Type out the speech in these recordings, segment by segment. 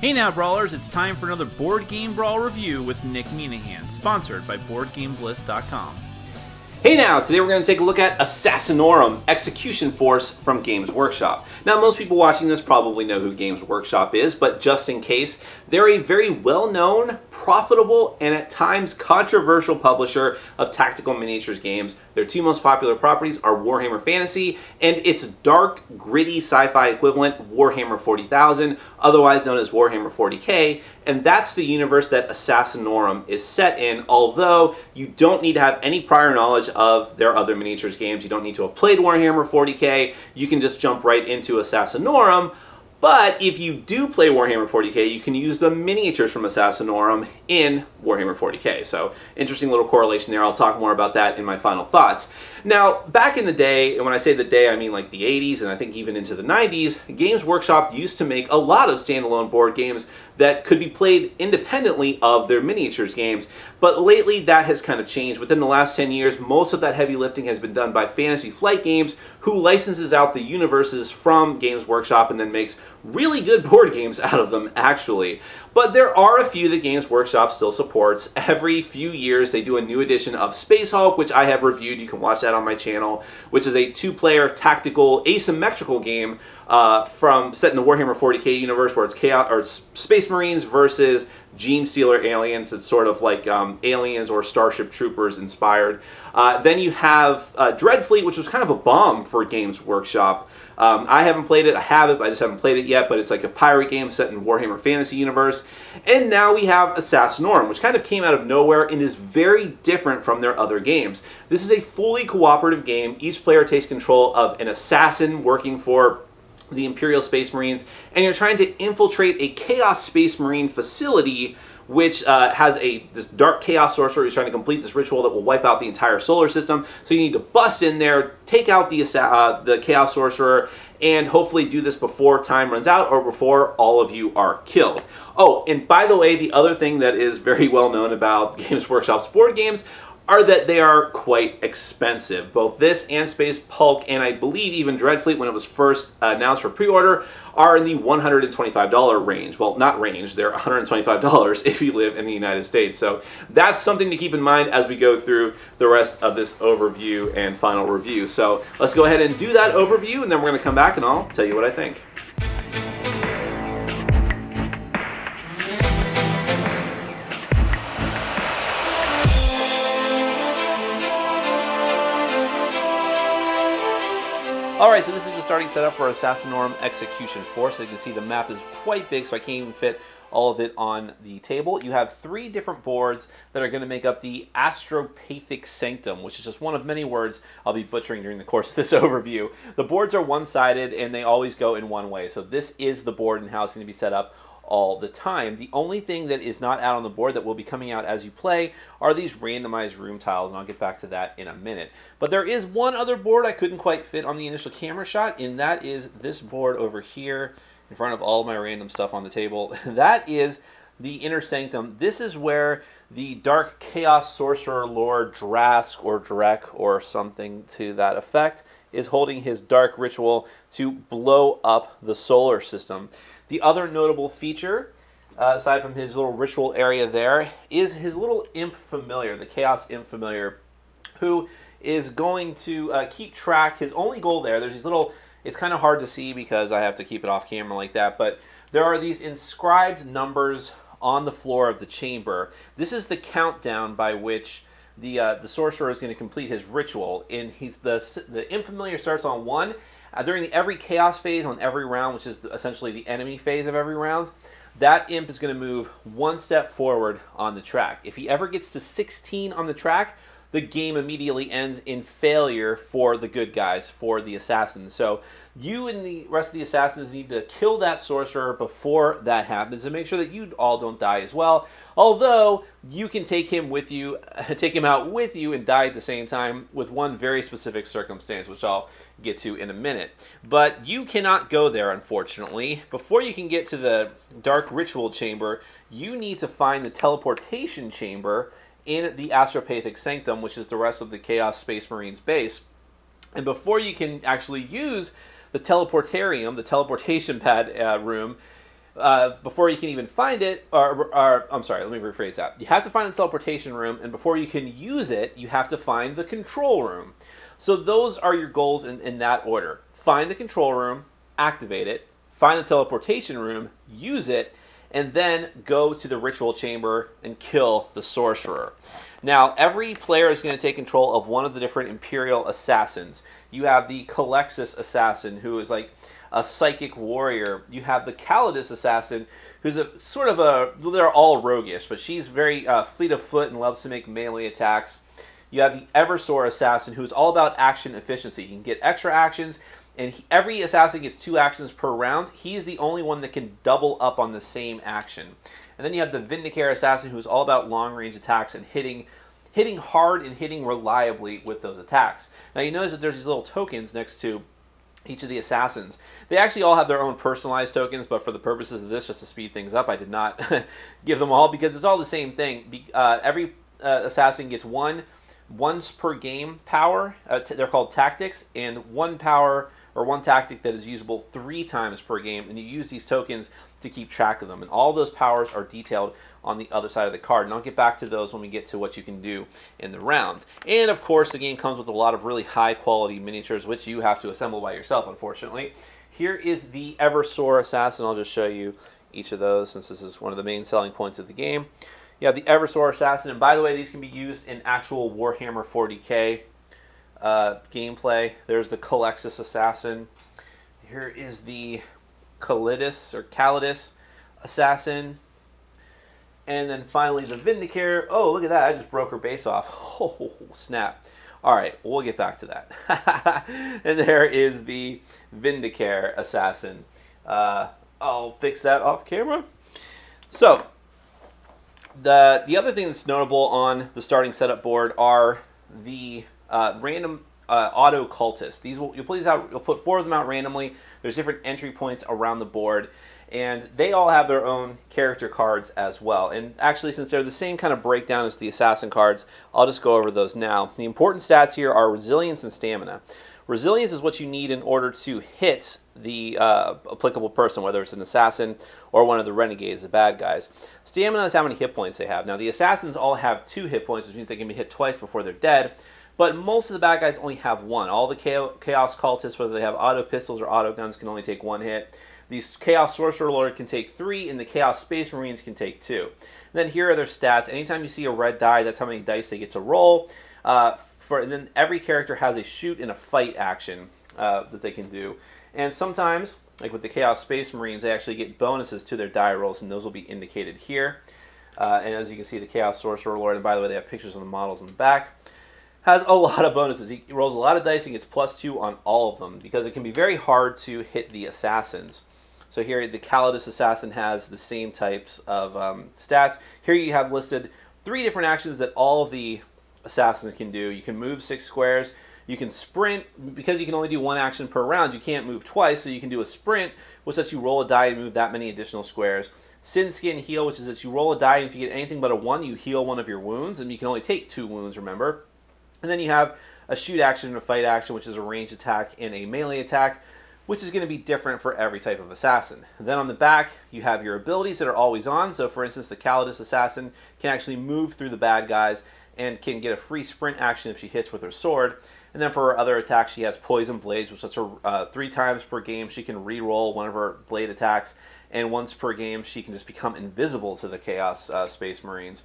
Hey now, Brawlers, it's time for another Board Game Brawl review with Nick Minahan, sponsored by BoardGameBliss.com. Hey now, today we're going to take a look at Assassinorum, Execution Force from Games Workshop. Now, most people watching this probably know who Games Workshop is, but just in case, they're a very well-known, profitable, and at times controversial publisher of tactical miniatures games. Their two most popular properties are Warhammer Fantasy and its dark, gritty sci-fi equivalent, Warhammer 40,000, otherwise known as Warhammer 40k, and that's the universe that Assassinorum is set in, although you don't need to have any prior knowledge of their other miniatures games. You don't need to have played Warhammer 40k. You can just jump right into Assassinorum. But if you do play Warhammer 40k, you can use the miniatures from Assassinorum in Warhammer 40k. So, interesting little correlation there. I'll talk more about that in my final thoughts. Now, back in the day, and when I say the day, I mean like the 80s and I think even into the 90s, Games Workshop used to make a lot of standalone board games that could be played independently of their miniatures games. But lately, that has kind of changed. Within the last 10 years, most of that heavy lifting has been done by Fantasy Flight Games, who licenses out the universes from Games Workshop and then makes really good board games out of them, actually. But there are a few that Games Workshop still supports. Every few years, they do a new edition of Space Hulk, which I have reviewed. You can watch that on my channel, which is a two-player tactical asymmetrical game set in the Warhammer 40k universe, where it's chaos or it's Space Marines versus Gene Stealer aliens. It's sort of like Aliens or Starship Troopers inspired. Then you have Dreadfleet, which was kind of a bomb for Games Workshop. I haven't played it. I have it, but I just haven't played it yet. But it's like a pirate game set in Warhammer Fantasy universe. And now we have Assassinorum, which kind of came out of nowhere and is very different from their other games. This is a fully cooperative game. Each player takes control of an assassin working for the Imperial Space Marines, and you're trying to infiltrate a Chaos Space Marine facility, which has this dark chaos sorcerer who's trying to complete this ritual that will wipe out the entire solar system. So you need to bust in there, take out the chaos sorcerer, and hopefully do this before time runs out or before all of you are killed. Oh, and by the way, the other thing that is very well known about Games Workshop's board games are that they are quite expensive. Both this and Space Hulk, and I believe even Dreadfleet, when it was first announced for pre-order, are in the $125 range. Well, not range, they're $125 if you live in the United States. So that's something to keep in mind as we go through the rest of this overview and final review. So let's go ahead and do that overview, and then we're going to come back and I'll tell you what I think. Alright, so this is the starting setup for Assassinorum Execution Force. As you can see, the map is quite big, so I can't even fit all of it on the table. You have three different boards that are going to make up the Astropathic Sanctum, which is just one of many words I'll be butchering during the course of this overview. The boards are one-sided, and they always go in one way. So this is the board and how it's going to be set up all the time. The only thing that is not out on the board that will be coming out as you play are these randomized room tiles, and I'll get back to that in a minute. But there is one other board I couldn't quite fit on the initial camera shot, and that is this board over here in front of all of my random stuff on the table. That is the Inner Sanctum. This is where the Dark Chaos Sorcerer Lord Drask or Drek or something to that effect is holding his dark ritual to blow up the solar system. The other notable feature, aside from his little ritual area there, is his little imp familiar, the Chaos Imp Familiar, who is going to keep track. His only goal there's these little, it's kind of hard to see because I have to keep it off camera like that, but there are these inscribed numbers on the floor of the chamber. This is the countdown by which the sorcerer is going to complete his ritual. And the Imp Familiar starts on 1. During every chaos phase on every round, which is essentially the enemy phase of every round, that imp is going to move one step forward on the track. If he ever gets to 16 on the track, the game immediately ends in failure for the good guys, for the assassins. So you and the rest of the assassins need to kill that sorcerer before that happens and make sure that you all don't die as well. Although you can take him with you, take him out with you and die at the same time with one very specific circumstance, which I'll get to in a minute. But you cannot go there, unfortunately. Before you can get to the Dark Ritual Chamber, you need to find the Teleportation Chamber in the Astropathic Sanctum, which is the rest of the Chaos Space Marines base. And before you can actually use the Teleportarium, the teleportation pad room, before you can even find it, or I'm sorry, let me rephrase that. You have to find the teleportation room, and before you can use it, you have to find the control room. So those are your goals in that order. Find the control room, activate it, find the teleportation room, use it, and then go to the ritual chamber and kill the sorcerer. Now, every player is going to take control of one of the different Imperial assassins. You have the Calexis assassin, who is like a psychic warrior. You have the Calidus assassin, who's a sort of they're all roguish, but she's very fleet of foot and loves to make melee attacks. You have the Eversor assassin, who's all about action efficiency. He can get extra actions, and every assassin gets 2 actions per round. He's the only one that can double up on the same action. And then you have the Vindicare assassin, who's all about long-range attacks and hitting hard and hitting reliably with those attacks. Now you notice that there's these little tokens next to each of the assassins. They actually all have their own personalized tokens, but for the purposes of this, just to speed things up, I did not give them all because it's all the same thing. Every assassin gets once per game power. They're called tactics, and 1 power or 1 tactic that is usable 3 times per game, and you use these tokens to keep track of them. And all those powers are detailed on the other side of the card, and I'll get back to those when we get to what you can do in the round. And of course, the game comes with a lot of really high quality miniatures, which you have to assemble by yourself, unfortunately. Here is the Eversor assassin. I'll just show you each of those, since this is one of the main selling points of the game. You have the Eversor assassin, and by the way, these can be used in actual Warhammer 40k gameplay. There's the Calexis assassin. Here is the Calidus assassin. And then finally the Vindicare. Oh, look at that. I just broke her base off. Oh, snap. All right, we'll get back to that. And there is the Vindicare assassin. I'll fix that off camera. So, the other thing that's notable on the starting setup board are the random auto cultists. You'll put 4 of them out randomly. There's different entry points around the board, and they all have their own character cards as well. And actually, since they're the same kind of breakdown as the assassin cards, I'll just go over those now. The important stats here are resilience and stamina. Resilience is what you need in order to hit the applicable person, whether it's an assassin or one of the renegades, the bad guys. Stamina is how many hit points they have. Now, the assassins all have 2 hit points, which means they can be hit twice before they're dead. But most of the bad guys only have 1. All the Chaos Cultists, whether they have auto pistols or auto guns, can only take 1 hit. The Chaos Sorcerer Lord can take 3, and the Chaos Space Marines can take 2. And then here are their stats. Anytime you see a red die, that's how many dice they get to roll. And then every character has a shoot and a fight action that they can do. And sometimes, like with the Chaos Space Marines, they actually get bonuses to their die rolls, and those will be indicated here. And as you can see, the Chaos Sorcerer Lord, and by the way, they have pictures of the models in the back, has a lot of bonuses. He rolls a lot of dice and gets +2 on all of them, because it can be very hard to hit the assassins. So here, the Calidus assassin has the same types of stats. Here you have listed 3 different actions that all of the assassins can do. You can move 6 squares. You can sprint. Because you can only do 1 action per round, you can't move twice, so you can do a sprint, which lets you roll a die and move that many additional squares. Sin, Skin, Heal, which is that you roll a die, and if you get anything but a 1, you heal 1 of your wounds, and you can only take 2 wounds, remember. And then you have a shoot action and a fight action, which is a ranged attack and a melee attack, which is going to be different for every type of assassin. And then on the back, you have your abilities that are always on. So for instance, the Calidus assassin can actually move through the bad guys and can get a free sprint action if she hits with her sword. And then for her other attacks, she has Poison Blades, which lets her 3 times per game she can re-roll one of her blade attacks, and once per game she can just become invisible to the Chaos Space Marines.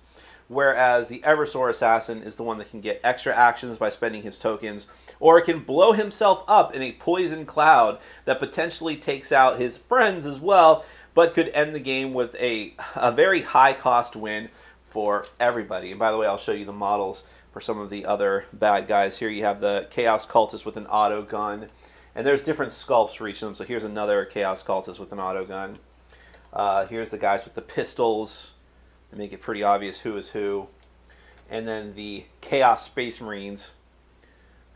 Whereas the Eversor assassin is the one that can get extra actions by spending his tokens, or can blow himself up in a poison cloud that potentially takes out his friends as well, but could end the game with a very high cost win for everybody. And by the way, I'll show you the models for some of the other bad guys. Here you have the Chaos Cultist with an auto gun, and there's different sculpts for each of them. So here's another Chaos Cultist with an auto gun. Here's the guys with the pistols, to make it pretty obvious who is who. And then the Chaos Space Marines,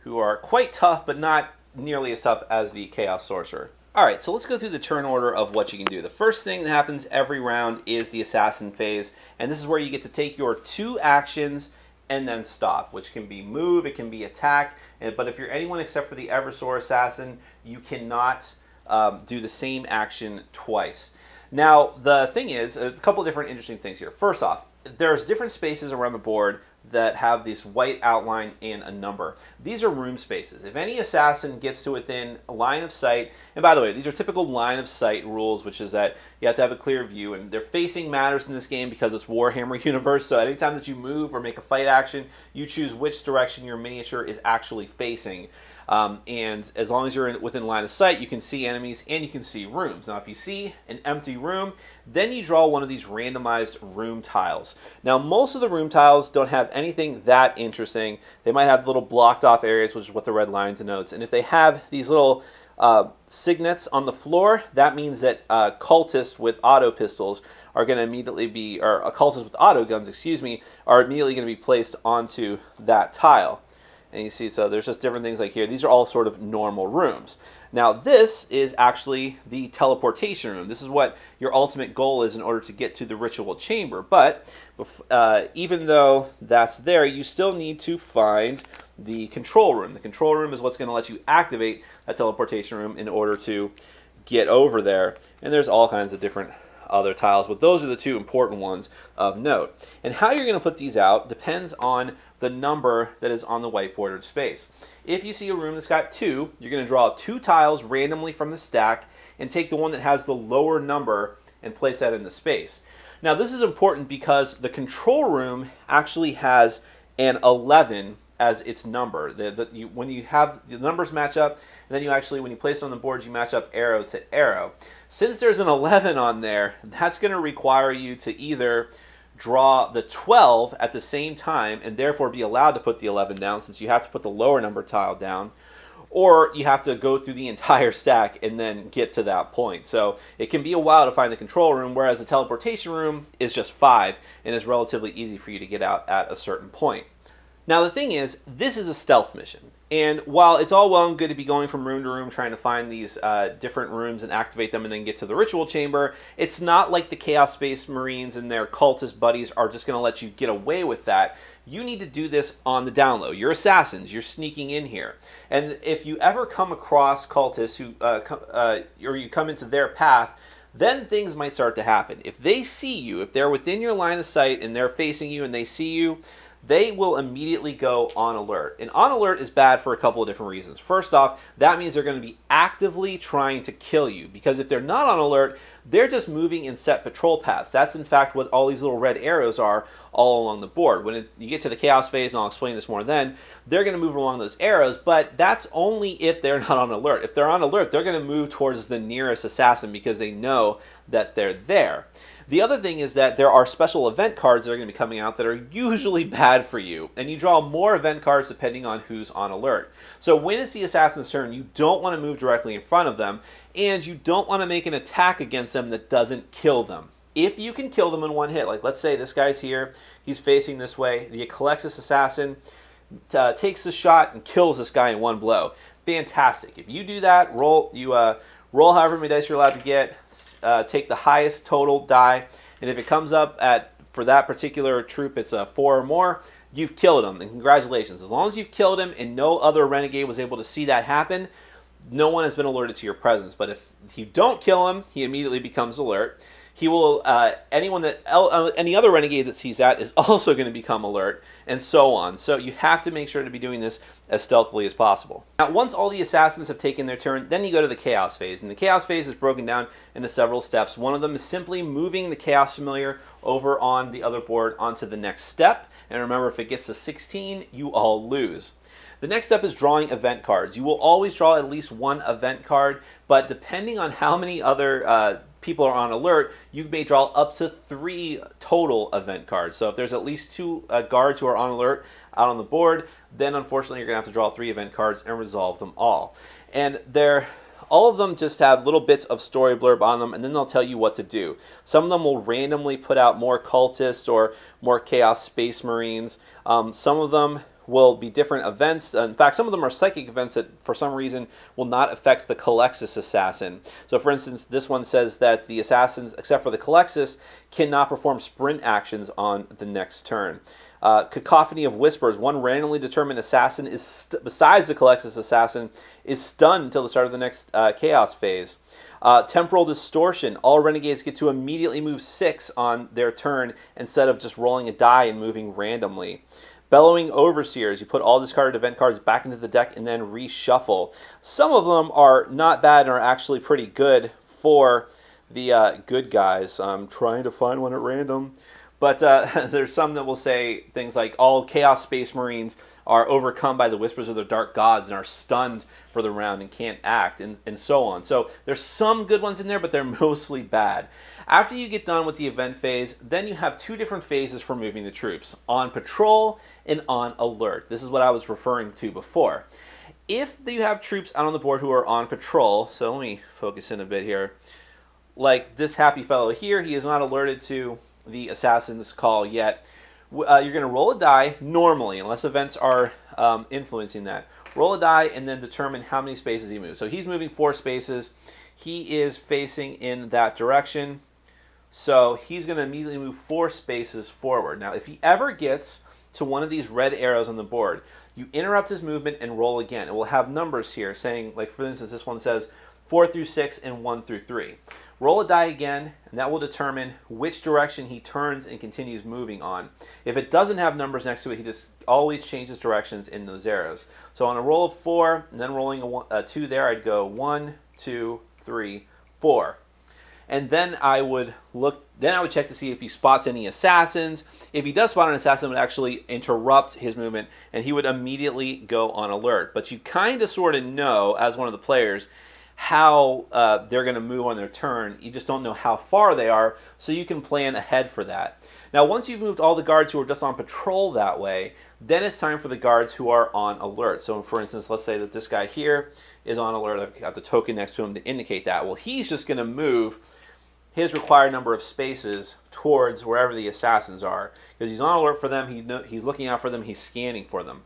who are quite tough, but not nearly as tough as the Chaos Sorcerer. Alright, so let's go through the turn order of what you can do. The first thing that happens every round is the Assassin phase, and this is where you get to take your 2 actions and then stop, which can be move, it can be attack, but if you're anyone except for the Eversor Assassin, you cannot do the same action twice. Now, the thing is, a couple different interesting things here. First off, there's different spaces around the board that have this white outline and a number. These are room spaces. If any assassin gets to within a line of sight, and by the way, these are typical line of sight rules, which is that you have to have a clear view, and their facing matters in this game because it's Warhammer universe, so anytime that you move or make a fight action, you choose which direction your miniature is actually facing. And as long as you're within line of sight, you can see enemies and you can see rooms. Now, if you see an empty room, then you draw one of these randomized room tiles. Now, most of the room tiles don't have anything that interesting. They might have little blocked off areas, which is what the red line denotes. And if they have these little signets on the floor, that means that cultists with auto pistols are going to immediately be, or cultists with auto guns, excuse me, are immediately going to be placed onto that tile. And you see, so there's just different things like here. These are all sort of normal rooms. Now, this is actually the teleportation room. This is what your ultimate goal is in order to get to the ritual chamber. But even though that's there, you still need to find the control room. The control room is what's going to let you activate that teleportation room in order to get over there. And there's all kinds of different other tiles, but those are the two important ones of note. And how you're going to put these out depends on the number that is on the whiteboarded space. If you see a room that's got 2, you're going to draw 2 tiles randomly from the stack and take the one that has the lower number and place that in the space. Now, this is important because the control room actually has an 11 as its number. When you have the numbers match up, and then you actually, when you place it on the board, you match up arrow to arrow. Since there's an 11 on there, that's going to require you to either draw the 12 at the same time and therefore be allowed to put the 11 down, since you have to put the lower number tile down, or you have to go through the entire stack and then get to that point. So it can be a while to find the control room, whereas the teleportation room is just 5 and is relatively easy for you to get out at a certain point. Now, the thing is, this is a stealth mission. And while it's all well and good to be going from room to room trying to find these different rooms and activate them and then get to the ritual chamber, it's not like the Chaos Space Marines and their cultist buddies are just going to let you get away with that. You need to do this on the down low. You're assassins. You're sneaking in here. And if you ever come across cultists who, or you come into their path, then things might start to happen. If they see you, if they're within your line of sight and they're facing you and they see you, they will immediately go on alert. And on alert is bad for a couple of different reasons. First off, that means they're going to be actively trying to kill you, because if they're not on alert, they're just moving in set patrol paths. That's in fact what all these little red arrows are all along the board. When you get to the chaos phase, and I'll explain this more then, they're going to move along those arrows, but that's only if they're not on alert. If they're on alert, they're going to move towards the nearest assassin because they know that they're there. The other thing is that there are special event cards that are going to be coming out that are usually bad for you, and you draw more event cards depending on who's on alert. So when it's the assassin's turn, you don't want to move directly in front of them, and you don't want to make an attack against them that doesn't kill them. If you can kill them in one hit, like let's say this guy's here, he's facing this way, the Eclexis assassin takes the shot and kills this guy in one blow. Fantastic. If you do that, roll however many dice you're allowed to get, take the highest total die, and if it comes up for that particular troop, it's a 4 or more, you've killed him, and congratulations. As long as you've killed him and no other renegade was able to see that happen, no one has been alerted to your presence. But if you don't kill him, he immediately becomes alert. He will, any other renegade that sees that is also going to become alert, and so on. So you have to make sure to be doing this as stealthily as possible. Now, once all the assassins have taken their turn, then you go to the Chaos phase. And the Chaos phase is broken down into several steps. One of them is simply moving the Chaos Familiar over on the other board onto the next step. And remember, if it gets to 16, you all lose. The next step is drawing event cards. You will always draw at least one event card, but depending on how many other people are on alert, you may draw up to 3 total event cards. So if there's at least 2 guards who are on alert out on the board, then unfortunately you're going to have to draw 3 event cards and resolve them all. And all of them just have little bits of story blurb on them, and then they'll tell you what to do. Some of them will randomly put out more cultists or more Chaos Space Marines. Some of them will be different events. In fact, some of them are psychic events that for some reason will not affect the Calexis assassin. So for instance, this one says that the assassins, except for the Calexis, cannot perform sprint actions on the next turn. Cacophony of Whispers, one randomly determined assassin is besides the Calexis assassin is stunned until the start of the next chaos phase. Temporal Distortion. All renegades get to immediately move 6 on their turn instead of just rolling a die and moving randomly. Bellowing Overseers. You put all discarded event cards back into the deck and then reshuffle. Some of them are not bad and are actually pretty good for the good guys. I'm trying to find one at random. But there's some that will say things like all Chaos Space Marines are overcome by the Whispers of the Dark Gods and are stunned for the round and can't act, and so on. So there's some good ones in there, but they're mostly bad. After you get done with the event phase, then you have 2 different phases for moving the troops: on patrol and on alert. This is what I was referring to before. If you have troops out on the board who are on patrol, so let me focus in a bit here. Like this happy fellow here, he is not alerted to the Assassin's Call yet. You're going to roll a die normally, unless events are influencing that. Roll a die and then determine how many spaces he moves. So he's moving 4 spaces. He is facing in that direction. So he's going to immediately move 4 spaces forward. Now, if he ever gets to one of these red arrows on the board, you interrupt his movement and roll again. It will have numbers here saying, like for instance, this one says 4 through 6 and 1 through 3. Roll a die again, and that will determine which direction he turns and continues moving on. If it doesn't have numbers next to it, he just always changes directions in those arrows. So on a roll of 4, and then rolling a 2 there, I'd go 1, 2, 3, 4. And then I would check to see if he spots any assassins. If he does spot an assassin, it would actually interrupt his movement, and he would immediately go on alert. But you kind of sort of know, as one of the players, how they're going to move on their turn. You just don't know how far they are, so you can plan ahead for that. Now, once you've moved all the guards who are just on patrol that way, then it's time for the guards who are on alert. So, for instance, let's say that this guy here is on alert. I've got the token next to him to indicate that. Well, he's just going to move his required number of spaces towards wherever the assassins are, because he's on alert for them, he's looking out for them, he's scanning for them.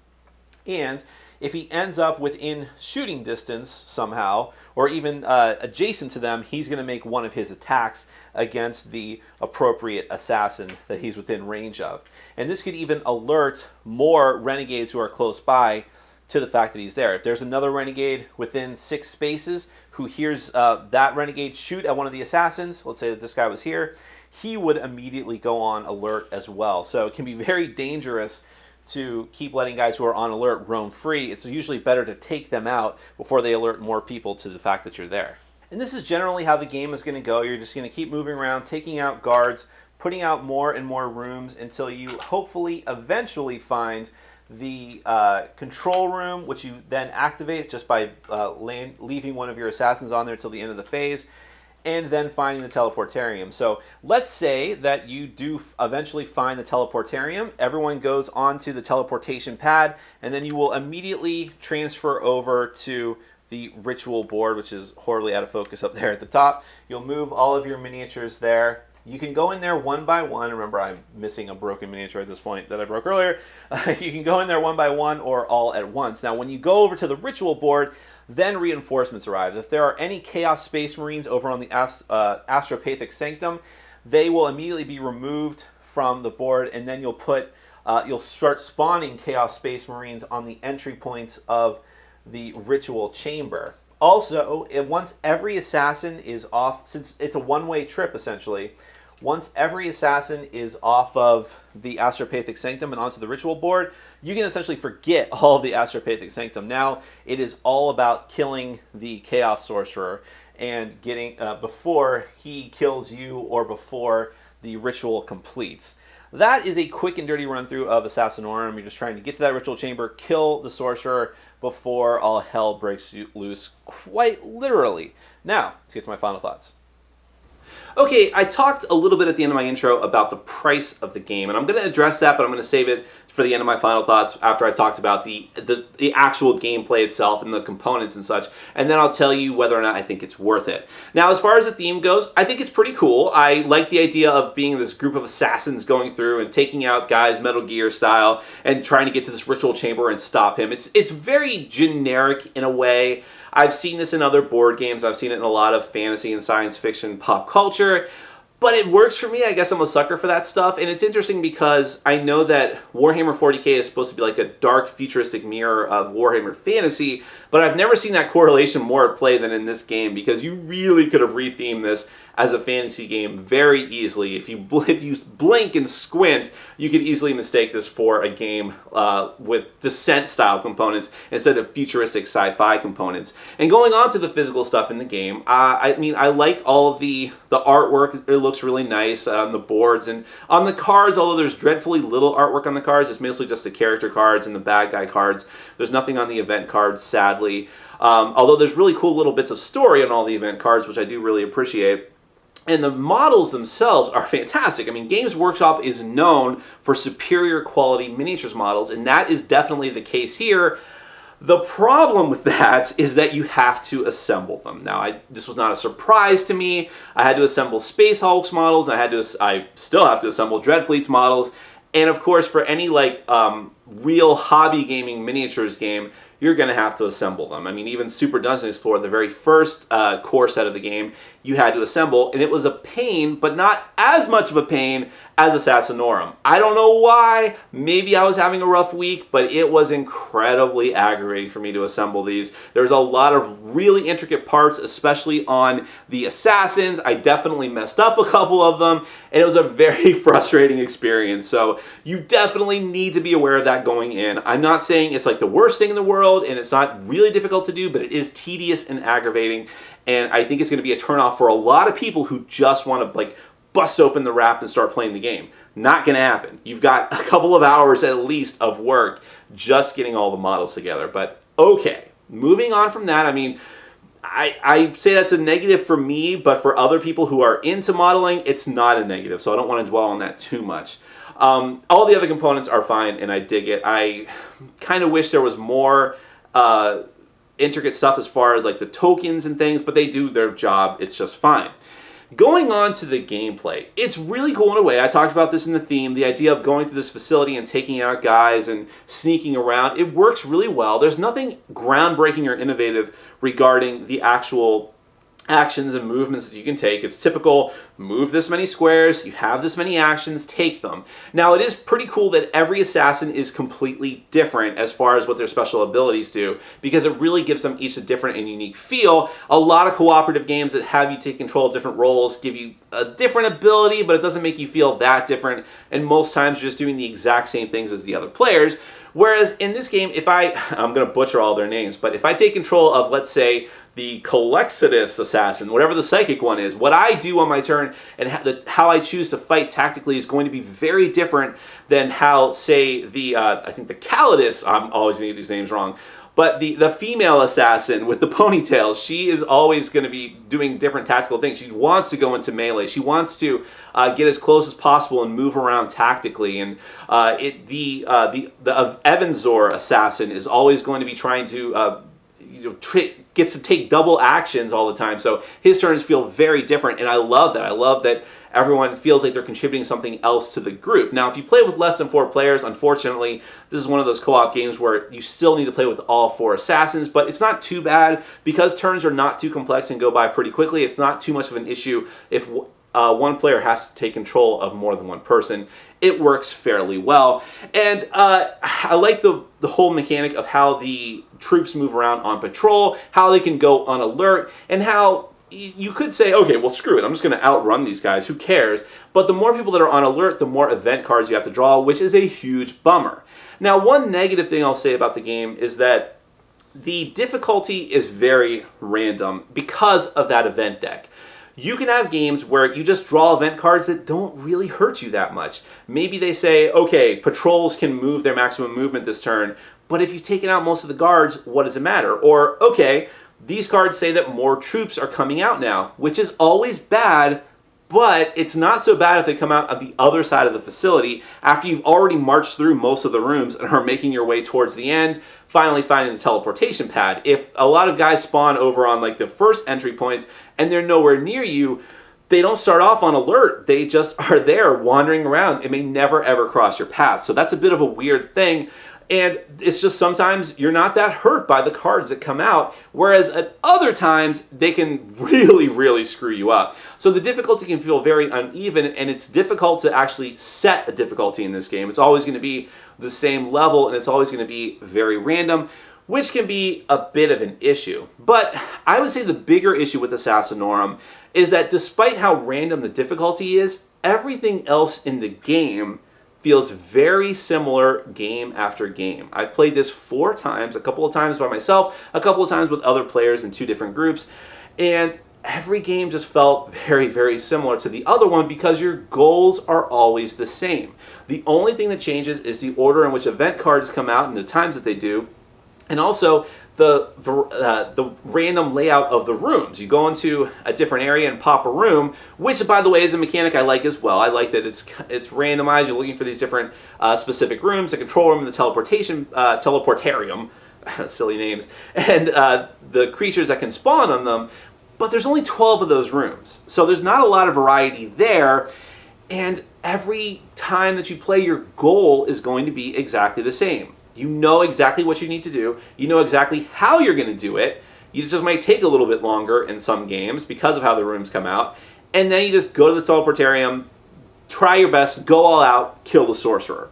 And if he ends up within shooting distance somehow, or even adjacent to them, he's going to make one of his attacks against the appropriate assassin that he's within range of. And this could even alert more renegades who are close by to the fact that he's there. If there's another renegade within 6 spaces who hears that renegade shoot at one of the assassins, let's say that this guy was here, he would immediately go on alert as well. So it can be very dangerous to keep letting guys who are on alert roam free. It's usually better to take them out before they alert more people to the fact that you're there. And this is generally how the game is going to go. You're just going to keep moving around, taking out guards, putting out more and more rooms until you hopefully eventually find the control room, which you then activate just by leaving one of your assassins on there till the end of the phase, and then finding the teleportarium. So let's say that you do eventually find the teleportarium. Everyone goes onto the teleportation pad, and then you will immediately transfer over to the ritual board, which is horribly out of focus up there at the top. You'll move all of your miniatures there. You can go in there one by one. Remember, I'm missing a broken miniature at this point that I broke earlier. You can go in there one by one or all at once. Now, when you go over to the ritual board, then reinforcements arrive. If there are any Chaos Space Marines over on the Astropathic Sanctum, they will immediately be removed from the board, and then you'll start spawning Chaos Space Marines on the entry points of the ritual chamber. Also, once every assassin is off, since it's a one-way trip essentially, once every assassin is off of the Astropathic Sanctum and onto the ritual board, you can essentially forget all of the Astropathic Sanctum. Now it is all about killing the Chaos Sorcerer and getting before he kills you or before the ritual completes. That is a quick and dirty run through of Assassinorum. You're just trying to get to that ritual chamber, kill the sorcerer before all hell breaks loose, quite literally. Now, let's get to my final thoughts. Okay, I talked a little bit at the end of my intro about the price of the game, and I'm going to address that, but I'm going to save it for the end of my final thoughts after I talked about the actual gameplay itself and the components and such, and then I'll tell you whether or not I think it's worth it. Now, as far as the theme goes, I think it's pretty cool. I like the idea of being this group of assassins going through and taking out guys Metal Gear style and trying to get to this ritual chamber and stop him. It's very generic in a way. I've seen this in other board games. I've seen it in a lot of fantasy and science fiction pop culture. But it works for me. I guess I'm a sucker for that stuff. And it's interesting because I know that Warhammer 40k is supposed to be like a dark, futuristic mirror of Warhammer Fantasy, but I've never seen that correlation more at play than in this game, because you really could have rethemed this as a fantasy game very easily. If you blink and squint, you could easily mistake this for a game with Descent-style components instead of futuristic sci-fi components. And going on to the physical stuff in the game, I mean, I like all of the artwork. It looks really nice on the boards and on the cards, although there's dreadfully little artwork on the cards. It's mostly just the character cards and the bad guy cards. There's nothing on the event cards, sadly. Although there's really cool little bits of story on all the event cards, which I do really appreciate. And the models themselves are fantastic. I mean, Games Workshop is known for superior quality miniatures models, and that is definitely the case here. The problem with that is that you have to assemble them. Now, this was not a surprise to me. I had to assemble Space Hulks models. I still have to assemble Dreadfleets models. And of course, for any real hobby gaming miniatures game, you're going to have to assemble them. I mean, even Super Dungeon Explorer, the very first core set of the game, you had to assemble, and it was a pain, but not as much of a pain as Assassinorum. I don't know why. Maybe I was having a rough week, but it was incredibly aggravating for me to assemble these. There's a lot of really intricate parts, especially on the Assassins. I definitely messed up a couple of them, and it was a very frustrating experience. So you definitely need to be aware of that going in. I'm not saying it's like the worst thing in the world, and it's not really difficult to do, but it is tedious and aggravating. And I think it's going to be a turnoff for a lot of people who just want to bust open the wrap and start playing the game. Not going to happen. You've got a couple of hours at least of work just getting all the models together. But okay, moving on from that, I mean, I say that's a negative for me, but for other people who are into modeling, it's not a negative. So I don't want to dwell on that too much. All the other components are fine, and I dig it. I kind of wish there was more intricate stuff as far as the tokens and things, but they do their job. It's just fine. Going on to the gameplay, it's really cool in a way. I talked about this in the theme, the idea of going through this facility and taking out guys and sneaking around. It works really well. There's nothing groundbreaking or innovative regarding the actual actions and movements that you can take. It's typical, move this many squares, you have this many actions, take them. Now, it is pretty cool that every assassin is completely different as far as what their special abilities do, because it really gives them each a different and unique feel. A lot of cooperative games that have you take control of different roles give you a different ability, but it doesn't make you feel that different, and most times you're just doing the exact same things as the other players. Whereas in this game, I'm going to butcher all their names, but if I take control of, let's say, the Calexidus assassin, whatever the psychic one is, what I do on my turn and how I choose to fight tactically is going to be very different than how, say, I think the Calidus, I'm always going to get these names wrong, but the female assassin with the ponytail, she is always going to be doing different tactical things. She wants to go into melee. She wants to get as close as possible and move around tactically. And the Evanzor assassin is always going to be trying to gets to take double actions all the time. So his turns feel very different, and I love that. I love that everyone feels like they're contributing something else to the group. Now, if you play with less than 4 players, unfortunately, this is one of those co-op games where you still need to play with all 4 assassins, but it's not too bad because turns are not too complex and go by pretty quickly. It's not too much of an issue if one player has to take control of more than one person. It works fairly well. And I like the whole mechanic of how the troops move around on patrol, how they can go on alert, and how you could say, okay, well, screw it. I'm just going to outrun these guys. Who cares? But the more people that are on alert, the more event cards you have to draw, which is a huge bummer. Now, one negative thing I'll say about the game is that the difficulty is very random because of that event deck. You can have games where you just draw event cards that don't really hurt you that much. Maybe they say, okay, patrols can move their maximum movement this turn, but if you've taken out most of the guards, what does it matter? Or, okay, these cards say that more troops are coming out now, which is always bad, but it's not so bad if they come out of the other side of the facility after you've already marched through most of the rooms and are making your way towards the end, finally finding the teleportation pad. If a lot of guys spawn over on the first entry points and they're nowhere near you, they don't start off on alert. They just are there wandering around and may never ever cross your path. So that's a bit of a weird thing. And it's just sometimes you're not that hurt by the cards that come out, whereas at other times they can really, really screw you up. So the difficulty can feel very uneven, and it's difficult to actually set a difficulty in this game. It's always going to be the same level, and it's always going to be very random, which can be a bit of an issue. But I would say the bigger issue with Assassinorum is that despite how random the difficulty is, everything else in the game feels very similar game after game. I've played this 4 times, a couple of times by myself, a couple of times with other players in 2 different groups, and every game just felt very, very similar to the other one because your goals are always the same. The only thing that changes is the order in which event cards come out and the times that they do, and also the random layout of the rooms. You go into a different area and pop a room, which, by the way, is a mechanic I like as well. I like that it's randomized. You're looking for these different specific rooms, the control room and the teleportarium, silly names, and the creatures that can spawn on them. But there's only 12 of those rooms, so there's not a lot of variety there. And every time that you play, your goal is going to be exactly the same. You know exactly what you need to do. You know exactly how you're going to do it. You just might take a little bit longer in some games because of how the rooms come out. And then you just go to the teleportarium, try your best, go all out, kill the sorcerer.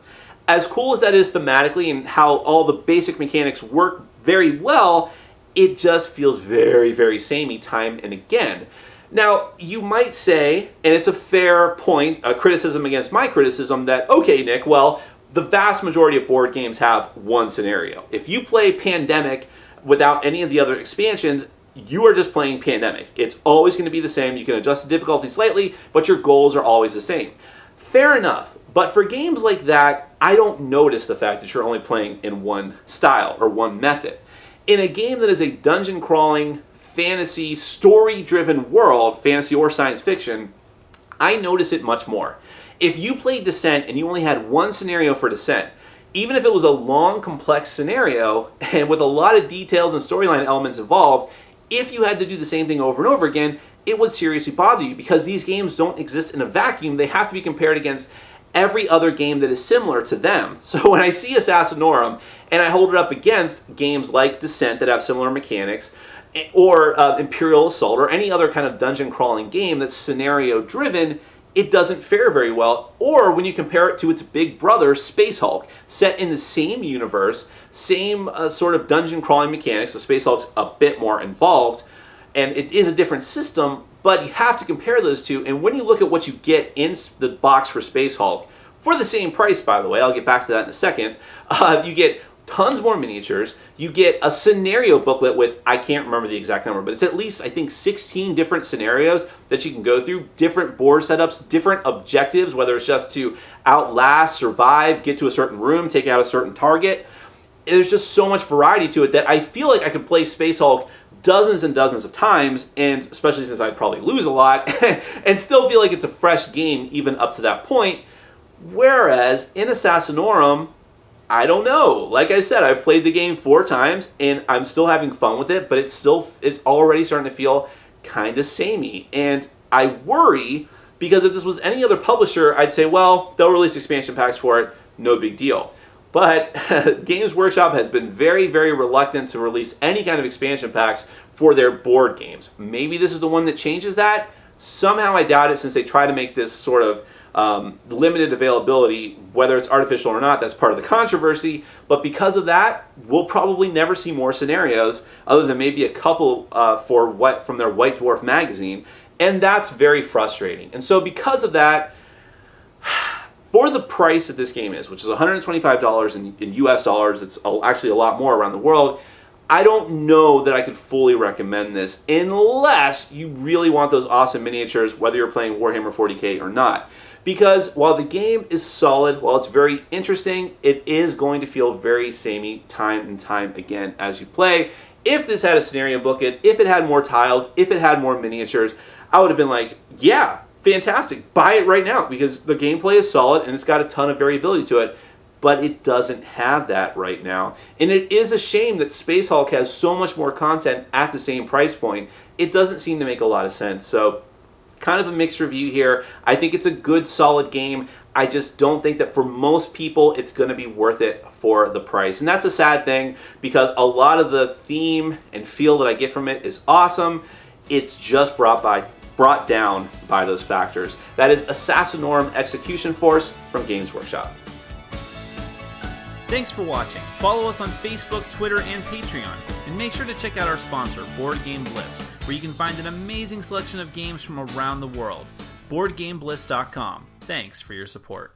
As cool as that is thematically and how all the basic mechanics work very well, it just feels very, very samey time and again. Now, you might say, and it's a fair point, a criticism against my criticism, that, okay, Nick, well, the vast majority of board games have one scenario. If you play Pandemic without any of the other expansions, you are just playing Pandemic. It's always going to be the same. You can adjust the difficulty slightly, but your goals are always the same. Fair enough, but for games like that, I don't notice the fact that you're only playing in one style or one method. In a game that is a dungeon crawling, fantasy, story-driven world, fantasy or science fiction, I notice it much more. If you played Descent and you only had one scenario for Descent, even if it was a long, complex scenario and with a lot of details and storyline elements involved, if you had to do the same thing over and over again, it would seriously bother you because these games don't exist in a vacuum. They have to be compared against every other game that is similar to them. So when I see Assassinorum and I hold it up against games like Descent that have similar mechanics, or Imperial Assault, or any other kind of dungeon crawling game that's scenario driven, it doesn't fare very well. Or when you compare it to its big brother, Space Hulk, set in the same universe, same sort of dungeon crawling mechanics. The Space Hulk's a bit more involved, and it is a different system, but you have to compare those two. And when you look at what you get in the box for Space Hulk, for the same price, by the way, I'll get back to that in a second, you get tons more miniatures. You get a scenario booklet with, I can't remember the exact number, but it's at least, I think, 16 different scenarios that you can go through, different board setups, different objectives, whether it's just to outlast, survive, get to a certain room, take out a certain target. There's just so much variety to it that I feel like I could play Space Hulk dozens and dozens of times, and especially since I'd probably lose a lot, and still feel like it's a fresh game even up to that point. Whereas in Assassinorum, I don't know. Like I said, I've played the game 4 times, and I'm still having fun with it, but it's already starting to feel kind of samey. And I worry, because if this was any other publisher, I'd say, well, they'll release expansion packs for it, no big deal. But Games Workshop has been very, very reluctant to release any kind of expansion packs for their board games. Maybe this is the one that changes that. Somehow I doubt it, since they try to make this sort of limited availability. Whether it's artificial or not, that's part of the controversy. But because of that, we'll probably never see more scenarios, other than maybe a couple from their White Dwarf magazine. And that's very frustrating. And so because of that, for the price that this game is, which is $125 in US dollars, it's actually a lot more around the world, I don't know that I could fully recommend this unless you really want those awesome miniatures, whether you're playing Warhammer 40k or not. Because while the game is solid, while it's very interesting, it is going to feel very samey time and time again as you play. If this had a scenario booklet, if it had more tiles, if it had more miniatures, I would have been like, yeah, fantastic, buy it right now, because the gameplay is solid and it's got a ton of variability to it. But it doesn't have that right now. And it is a shame that Space Hulk has so much more content at the same price point. It doesn't seem to make a lot of sense. So kind of a mixed review here. I think it's a good, solid game. I just don't think that for most people it's going to be worth it for the price. And that's a sad thing because a lot of the theme and feel that I get from it is awesome. It's just brought down by those factors. That is Assassinorum Execution Force from Games Workshop. Thanks for watching. Follow us on Facebook, Twitter, and Patreon. And make sure to check out our sponsor, Board Game Bliss, where you can find an amazing selection of games from around the world. BoardGameBliss.com. Thanks for your support.